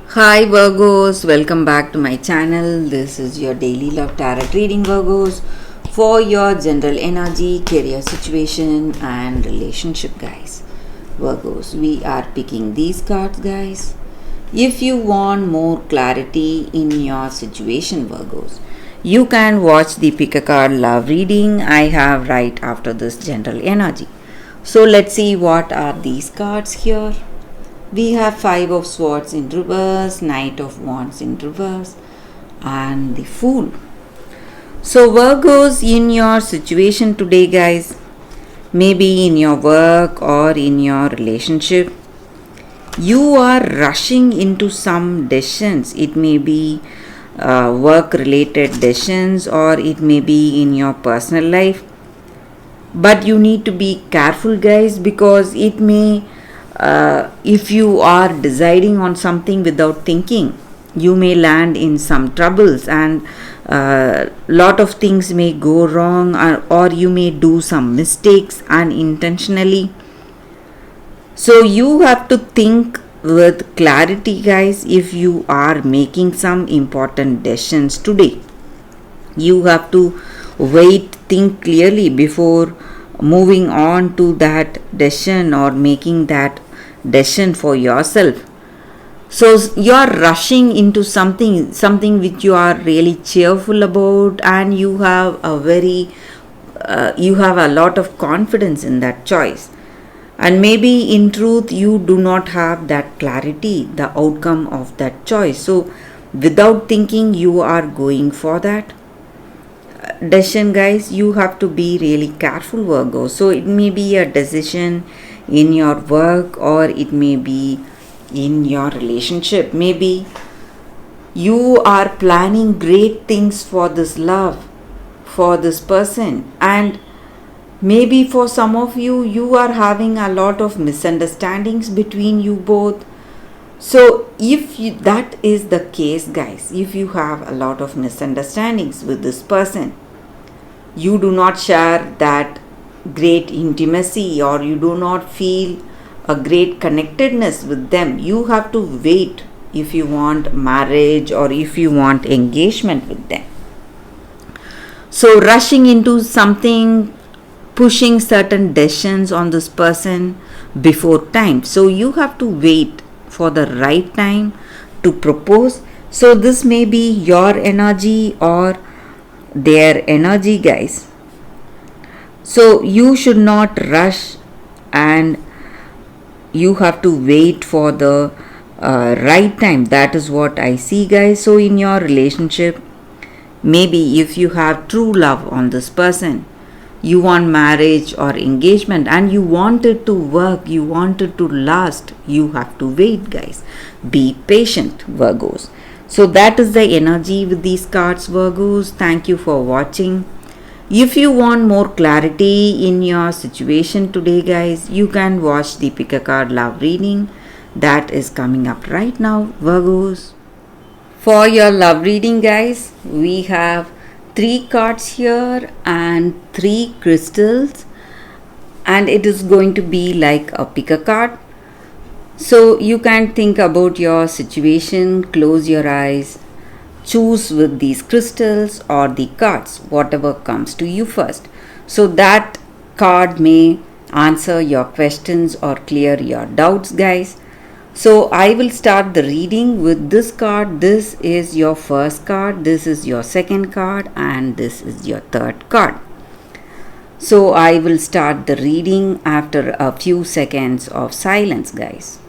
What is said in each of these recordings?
Hi Virgos, welcome back to my channel. This is your daily love tarot reading, Virgos, for your general energy, career situation, and relationship, guys. Virgos, we are picking these cards, guys. If you want more clarity in your situation, Virgos, you can watch the pick a card love reading I have right after this general energy. So let's see what are these cards here. We have Five of Swords in reverse, Knight of Wands in reverse, and the Fool. So, Virgos, in your situation today, guys, maybe in your work or in your relationship, you are rushing into some decisions. It may be work related decisions or it may be in your personal life. But you need to be careful, guys, because it may if you are deciding on something without thinking, you may land in some troubles and lot of things may go wrong, or you may do some mistakes unintentionally. So you have to think with clarity, guys, if you are making some important decisions today. You have to wait, think clearly before moving on to that decision or making that decision for yourself. So you are rushing into something which you are really cheerful about, and you have a lot of confidence in that choice. And maybe in truth you do not have that clarity, the outcome of that choice. So without thinking you are going for that decision, guys. You have to be really careful, Virgo. So it may be a decision in your work or it may be in your relationship. Maybe you are planning great things for this love, for this person, and maybe for some of you, you are having a lot of misunderstandings between you both. So if that is the case, guys, if you have a lot of misunderstandings with this person, you do not share that great intimacy or you do not feel a great connectedness with them, you have to wait if you want marriage or if you want engagement with them. So rushing into something, pushing certain decisions on this person before time. So you have to wait for the right time to propose. So this may be your energy or their energy, guys. So you should not rush and you have to wait for the right time. That is what I see, guys. So in your relationship, maybe if you have true love on this person, you want marriage or engagement and you want it to work, you want it to last, you have to wait, guys. Be patient, Virgos. So that is the energy with these cards, Virgos. Thank you for watching. If you want more clarity in your situation today, guys, you can watch the pick a card love reading that is coming up right now, Virgos. For your love reading, guys, we have 3 cards here and 3 crystals, and it is going to be like a pick a card. So you can think about your situation, close your eyes, choose with these crystals or the cards, whatever comes to you first. So that card may answer your questions or clear your doubts, guys. So I will start the reading with this card. This is your first card, this is your second card, and this is your third card. So I will start the reading after a few seconds of silence, guys.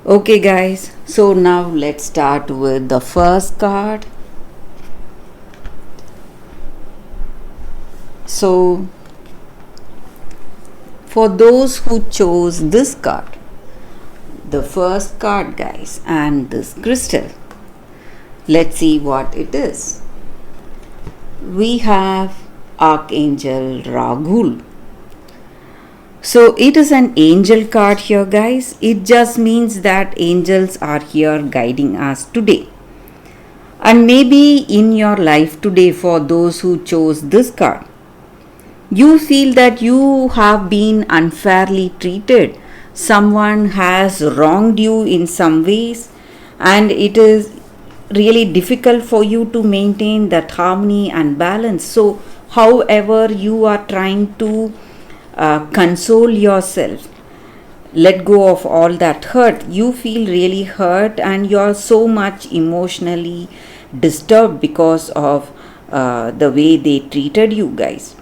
Okay, guys, so now let's start with the first card. So for those who chose this card, the first card, guys, and this crystal, let's see what it is. We have Archangel Raghul. So it is an angel card here, guys. It just means that angels are here guiding us today. And maybe in your life today, for those who chose this card, You feel that you have been unfairly treated, someone has wronged you in some ways, and it is really difficult for you to maintain that harmony and balance. So however you are trying to console yourself, let go of all that hurt, you feel really hurt and you're so much emotionally disturbed because of the way they treated you guys.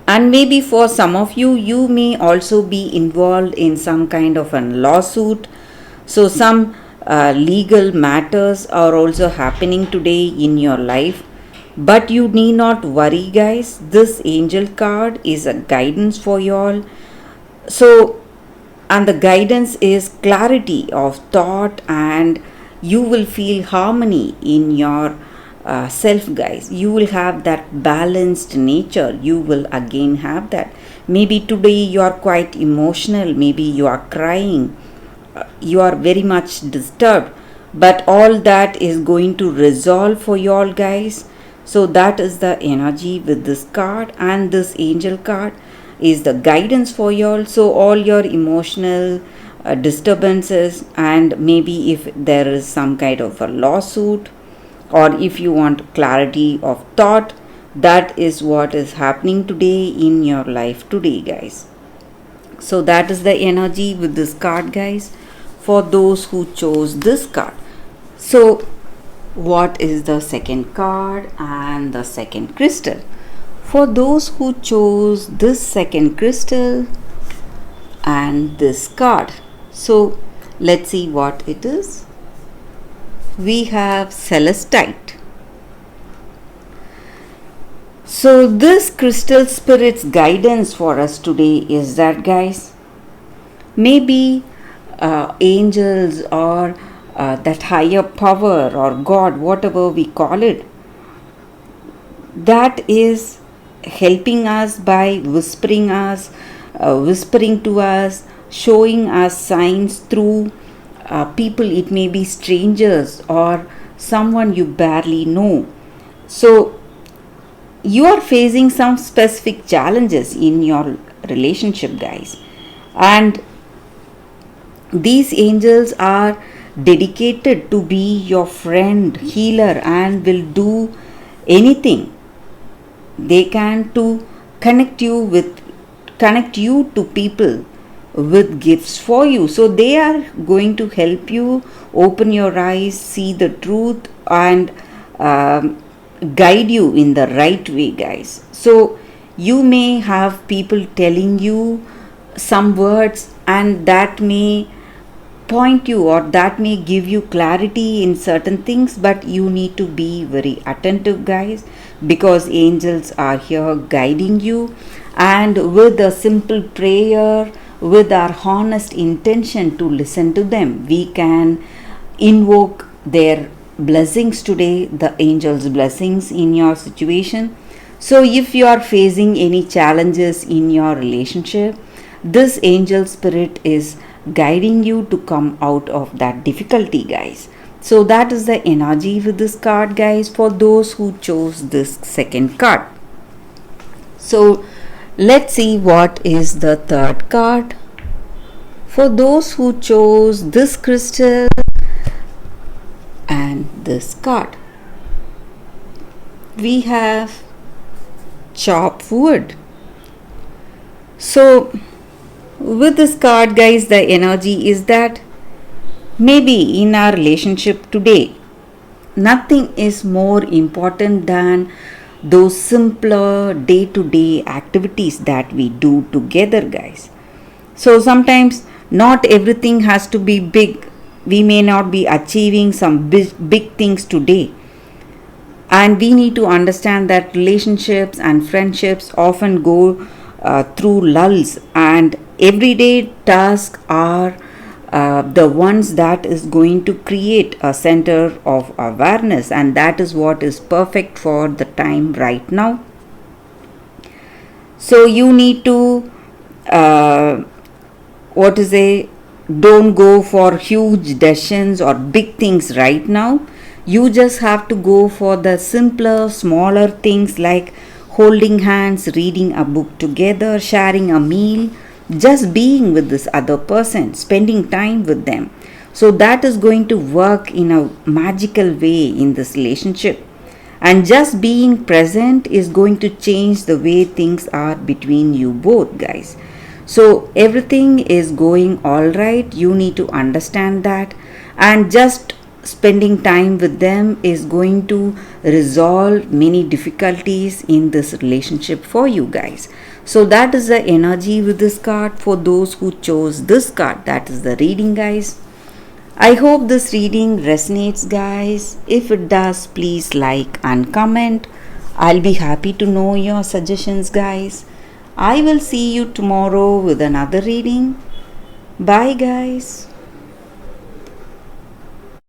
And maybe for some of you, you may also be involved in some kind of a lawsuit. So some legal matters are also happening today in your life. But you need not worry, guys. This angel card is a guidance for y'all. So, and the guidance is clarity of thought, and you will feel harmony in your self, guys. You will have that balanced nature. You will again have that. Maybe today you are quite emotional, maybe you are crying, you are very much disturbed, but all that is going to resolve for you all, guys. So that is the energy with this card, and this angel card is the guidance for you all. So all your emotional disturbances, and maybe if there is some kind of a lawsuit, or if you want clarity of thought, that is what is happening today in your life today, guys. So that is the energy with this card, guys, for those who chose this card. So what is the second card and the second crystal? For those who chose this second crystal and this card, so let's see what it is. We have celestite. So this crystal spirit's guidance for us today is that, guys, maybe angels or that higher power or God, whatever we call it, that is helping us by whispering to us, showing us signs through people. It may be strangers or someone you barely know. So you are facing some specific challenges in your relationship, guys, and these angels are dedicated to be your friend, healer, and will do anything they can to connect you to people with gifts for you. So they are going to help you open your eyes, see the truth, and guide you in the right way, guys. So you may have people telling you some words, and that may point you, or that may give you clarity in certain things, but you need to be very attentive, guys, because angels are here guiding you. And with a simple prayer, with our honest intention to listen to them, we can invoke their blessings today, the angels' blessings in your situation. So if you are facing any challenges in your relationship, this angel spirit is guiding you to come out of that difficulty, guys. So that is the energy with this card, guys, for those who chose this second card. So let's see what is the third card. For those who chose this crystal and this card, we have chop wood. So with this card, guys, the energy is that maybe in our relationship today, nothing is more important than those simpler day-to-day activities that we do together, guys. So sometimes not everything has to be big. We may not be achieving some big things today. And we need to understand that relationships and friendships often go through lulls, and everyday tasks are the ones that is going to create a center of awareness, and that is what is perfect for the time right now. So you need to don't go for huge decisions or big things right now. You just have to go for the simpler, smaller things like holding hands, reading a book together, sharing a meal, just being with this other person, spending time with them. So that is going to work in a magical way in this relationship. And just being present is going to change the way things are between you both, guys. So everything is going all right. You need to understand that, and just spending time with them is going to resolve many difficulties in this relationship for you guys. So that is the energy with this card for those who chose this card. That is the reading, guys. I hope this reading resonates, guys. If it does, please like and comment. I'll be happy to know your suggestions, guys. I will see you tomorrow with another reading. Bye, guys.